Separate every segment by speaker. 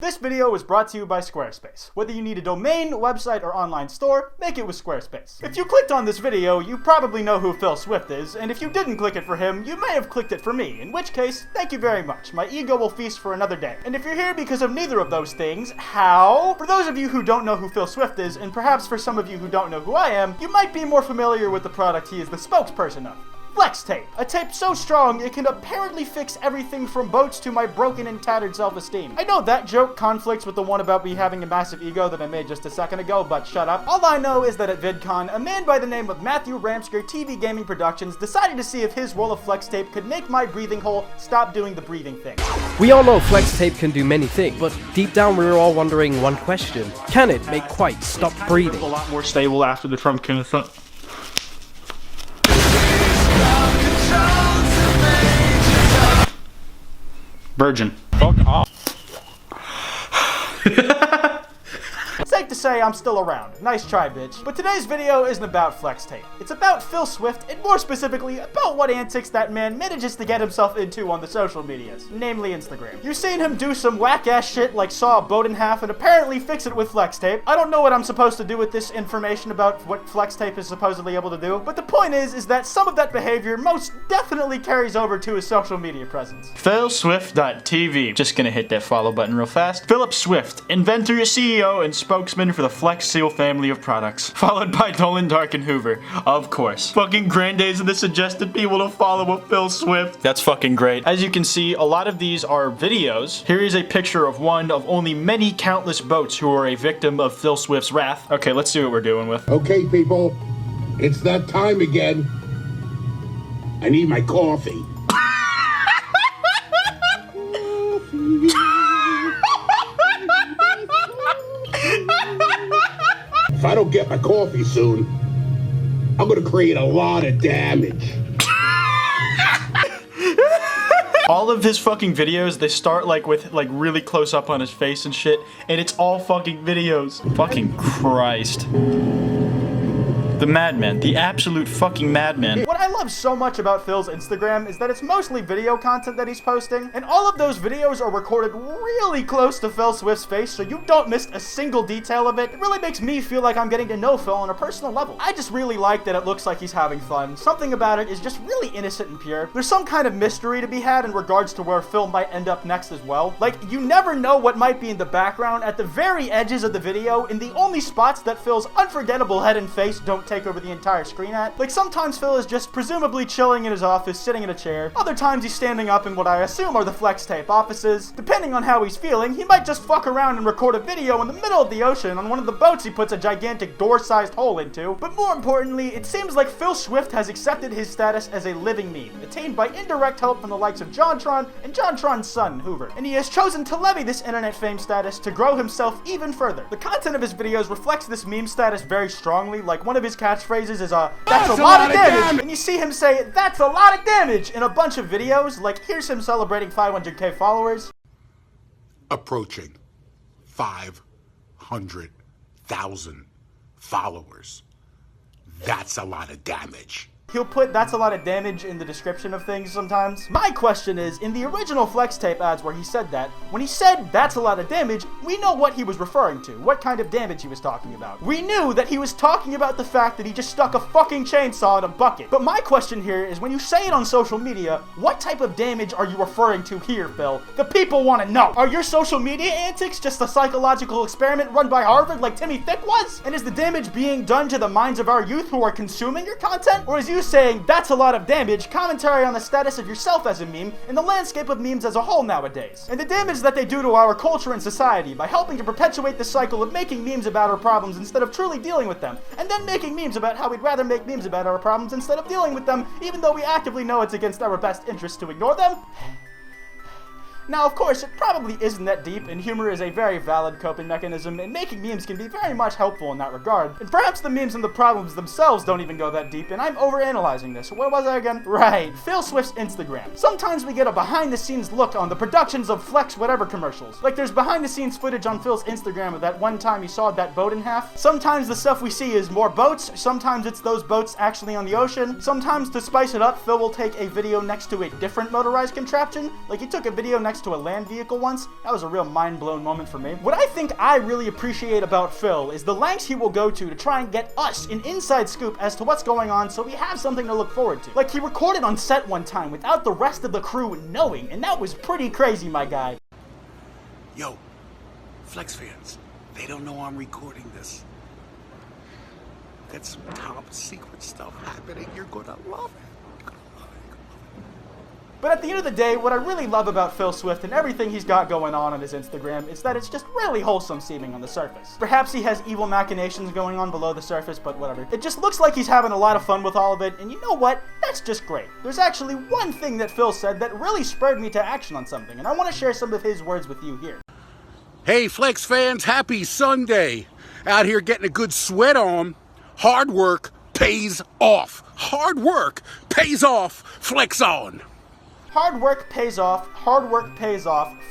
Speaker 1: This video was brought to you by Squarespace. Whether you need a domain, website, or online store, make it with Squarespace. If you clicked on this video, you probably know who Phil Swift is, and if you didn't click it for him, you may have clicked it for me, in which case, thank you very much. My ego will feast for another day. And if you're here because of neither of those things, how? For those of you who don't know who Phil Swift is, and perhaps for some of you who don't know who I am, you might be more familiar with the product he is the spokesperson of. Flex tape. A tape so strong it can apparently fix everything from boats to my broken and tattered self-esteem. I know that joke conflicts with the one about me having a massive ego that I made just a second ago, but shut up. All I know is that at VidCon, a man by the name of Matthew Ramsker TV Gaming Productions decided to see if his roll of flex tape could make my breathing hole stop doing the breathing thing.
Speaker 2: We all know flex tape can do many things, but deep down we were all wondering one question. Can it make Kwite stop breathing?
Speaker 1: A lot more stable after the Trump cancel. Virgin. Fuck off. Safe to say I'm still around. Nice try, bitch. But today's video isn't about flex tape. It's about Phil Swift, and more specifically, about what antics that man manages to get himself into on the social medias, namely Instagram. You've seen him do some whack-ass shit like saw a boat in half and apparently fix it with flex tape. I don't know what I'm supposed to do with this information about what flex tape is supposedly able to do, but the point is that some of that behavior most definitely carries over to his social media presence.
Speaker 3: PhilSwift.tv. Just gonna hit that follow button real fast. Philip Swift, inventor, CEO, and spokesman for the Flex Seal family of products. Followed by Dolan, Dark, and Hoover. Of course. Fucking grandays of the suggested people to follow with Phil Swift. That's fucking great. As you can see, a lot of these are videos. Here is a picture of one of only many countless boats who are a victim of Phil Swift's wrath. Okay, let's see what we're doing with.
Speaker 4: Okay, people, it's that time again. I need my coffee. If I don't get my coffee soon, I'm gonna create a lot of damage.
Speaker 3: All of his fucking videos, they start with really close up on his face and shit, and it's all fucking videos. Fucking Christ. The madman, the absolute fucking madman.
Speaker 1: What I love so much about Phil's Instagram is that it's mostly video content that he's posting, and all of those videos are recorded really close to Phil Swift's face, so you don't miss a single detail of it. It really makes me feel like I'm getting to know Phil on a personal level. I just really like that it looks like he's having fun. Something about it is just really innocent and pure. There's some kind of mystery to be had in regards to where Phil might end up next as well. Like, you never know what might be in the background at the very edges of the video, in the only spots that Phil's unforgettable head and face don't take over the entire screen at. Like, sometimes Phil is just presumably chilling in his office, sitting in a chair. Other times he's standing up in what I assume are the flex tape offices. Depending on how he's feeling, he might just fuck around and record a video in the middle of the ocean on one of the boats he puts a gigantic door-sized hole into. But more importantly, it seems like Phil Swift has accepted his status as a living meme, attained by indirect help from the likes of JonTron and JonTron's son, Hoover. And he has chosen to levy this internet fame status to grow himself even further. The content of his videos reflects this meme status very strongly. Like, one of his catchphrases is that's a lot of damage, and you see him say that's a lot of damage in a bunch of videos. Like, here's him celebrating 500k followers.
Speaker 4: Approaching 500,000 followers. That's a lot of damage.
Speaker 1: He'll put that's a lot of damage in the description of things sometimes. My question is, in the original flex tape ads where he said that, when he said that's a lot of damage, we know what he was referring to, what kind of damage he was talking about. We knew that he was talking about the fact that he just stuck a fucking chainsaw in a bucket. But my question here is, when you say it on social media, what type of damage are you referring to here, Phil? The people want to know. Are your social media antics just a psychological experiment run by Harvard like Timmy Thick was? And is the damage being done to the minds of our youth who are consuming your content? Or is you saying that's a lot of damage commentary on the status of yourself as a meme and the landscape of memes as a whole nowadays, and the damage that they do to our culture and society by helping to perpetuate the cycle of making memes about our problems instead of truly dealing with them, and then making memes about how we'd rather make memes about our problems instead of dealing with them, even though we actively know it's against our best interest to ignore them? Now, of course, it probably isn't that deep, and humor is a very valid coping mechanism, and making memes can be very much helpful in that regard. And perhaps the memes and the problems themselves don't even go that deep, and I'm overanalyzing this. Where was I again? Right, Phil Swift's Instagram. Sometimes we get a behind-the-scenes look on the productions of Flex whatever commercials. Like, there's behind-the-scenes footage on Phil's Instagram of that one time he sawed that boat in half. Sometimes the stuff we see is more boats, sometimes it's those boats actually on the ocean. Sometimes, to spice it up, Phil will take a video next to a different motorized contraption. Like, he took a video next next to a land vehicle once. That was a real mind-blown moment for me. What I think I really appreciate about Phil is the lengths he will go to try and get us an inside scoop as to what's going on so we have something to look forward to. Like, he recorded on set one time without the rest of the crew knowing, and that was pretty crazy, my guy.
Speaker 5: Yo, Flex fans, they don't know I'm recording this. That's some top secret stuff happening. You're gonna love it.
Speaker 1: But at the end of the day, what I really love about Phil Swift and everything he's got going on his Instagram is that it's just really wholesome seeming on the surface. Perhaps he has evil machinations going on below the surface, but whatever. It just looks like he's having a lot of fun with all of it, and you know what? That's just great. There's actually one thing that Phil said that really spurred me to action on something, and I want to share some of his words with you here.
Speaker 5: Hey, Flex fans, happy Sunday. Out here getting a good sweat on. Hard work pays off. Hard work pays off. Flex on.
Speaker 1: Hard work pays off,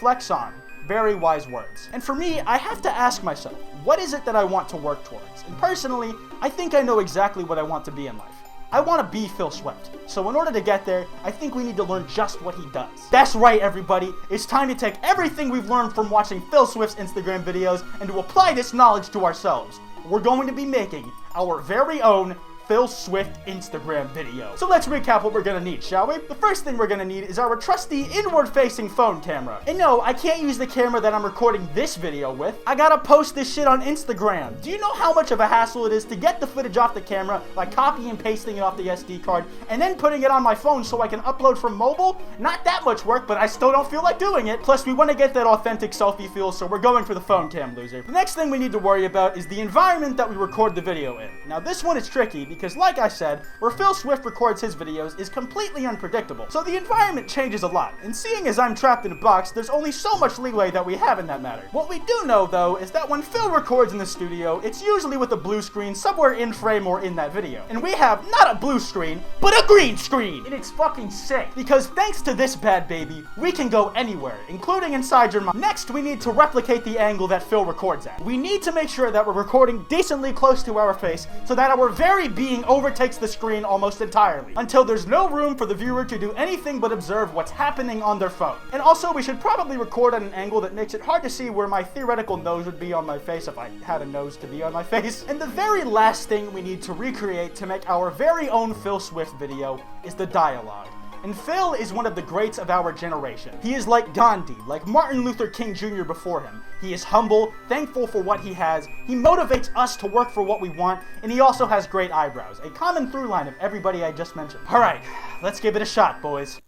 Speaker 1: flex on. Very wise words. And for me, I have to ask myself, what is it that I want to work towards? And personally, I think I know exactly what I want to be in life. I want to be Phil Swift. So in order to get there, I think we need to learn just what he does. That's right, everybody. It's time to take everything we've learned from watching Phil Swift's Instagram videos and to apply this knowledge to ourselves. We're going to be making our very own Phil Swift Instagram video. So let's recap what we're gonna need, shall we? The first thing we're gonna need is our trusty inward-facing phone camera. And no, I can't use the camera that I'm recording this video with. I gotta post this shit on Instagram. Do you know how much of a hassle it is to get the footage off the camera by copying and pasting it off the SD card and then putting it on my phone so I can upload from mobile? Not that much work, but I still don't feel like doing it. Plus, we want to get that authentic selfie feel, so we're going for the phone cam, loser. The next thing we need to worry about is the environment that we record the video in. Now, this one is tricky because, like I said, where Phil Swift records his videos is completely unpredictable, so the environment changes a lot, and seeing as I'm trapped in a box, there's only so much leeway that we have in that matter. What we do know, though, is that when Phil records in the studio, it's usually with a blue screen somewhere in frame or in that video. And we have not a blue screen, but a green screen! And it's fucking sick, because thanks to this bad baby, we can go anywhere, including inside your mind. Next, we need to replicate the angle that Phil records at. We need to make sure that we're recording decently close to our face, so that our very being overtakes the screen almost entirely, until there's no room for the viewer to do anything but observe what's happening on their phone. And also, we should probably record at an angle that makes it hard to see where my theoretical nose would be on my face if I had a nose to be on my face. And the very last thing we need to recreate to make our very own Phil Swift video is the dialogue. And Phil is one of the greats of our generation. He is like Gandhi, like Martin Luther King Jr. before him. He is humble, thankful for what he has, he motivates us to work for what we want, and he also has great eyebrows, a common through line of everybody I just mentioned. Alright, let's give it a shot, boys.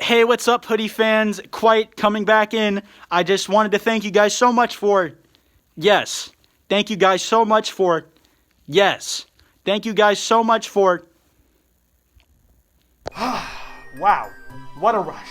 Speaker 1: Hey, what's up, hoodie fans? Kwite coming back in. I just wanted to thank you guys so much for... Yes. Thank you guys so much for... Yes. Thank you guys so much for... Wow, what a rush.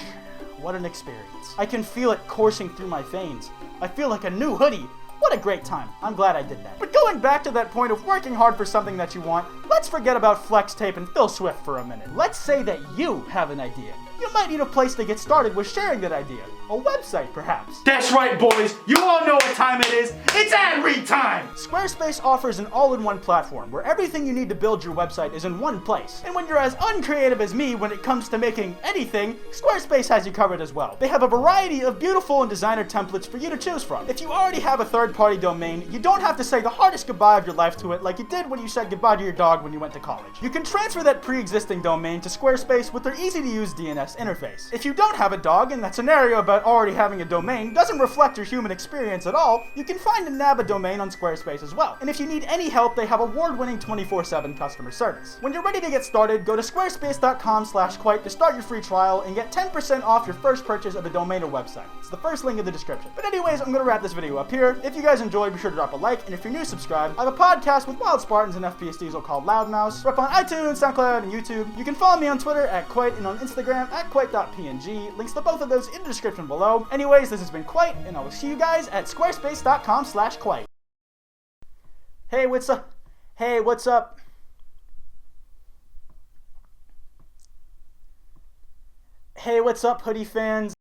Speaker 1: What an experience. I can feel it coursing through my veins. I feel like a new hoodie. What a great time. I'm glad I did that. But going back to that point of working hard for something that you want, let's forget about flex tape and Phil Swift for a minute. Let's say that you have an idea. You might need a place to get started with sharing that idea. A website, perhaps. That's right, boys. You all know what time it is. It's ad read time! Squarespace offers an all-in-one platform where everything you need to build your website is in one place. And when you're as uncreative as me when it comes to making anything, Squarespace has you covered as well. They have a variety of beautiful and designer templates for you to choose from. If you already have a third-party domain, you don't have to say the hardest goodbye of your life to it like you did when you said goodbye to your dog when you went to college. You can transfer that pre-existing domain to Squarespace with their easy-to-use DNS interface. If you don't have a dog and that scenario about already having a domain doesn't reflect your human experience at all, you can find and nab a domain on Squarespace as well. And if you need any help, they have award-winning 24/7 customer service. When you're ready to get started, go to squarespace.com/Kwite to start your free trial and get 10% off your first purchase of a domain or website. It's the first link in the description. But anyways, I'm gonna wrap this video up here. If you guys enjoyed, be sure to drop a like, and if you're new, subscribe. I have a podcast with Wild Spartans and FPS Diesel called Loudmouse. We're up on iTunes, SoundCloud, and YouTube. You can follow me on Twitter at Kwite and on Instagram at Kwite.png. Links to both of those in the description below. Anyways, this has been Kwite, and I will see you guys at squarespace.com/Kwite. Hey, what's up? Hey, what's up? Hey, what's up, hoodie fans?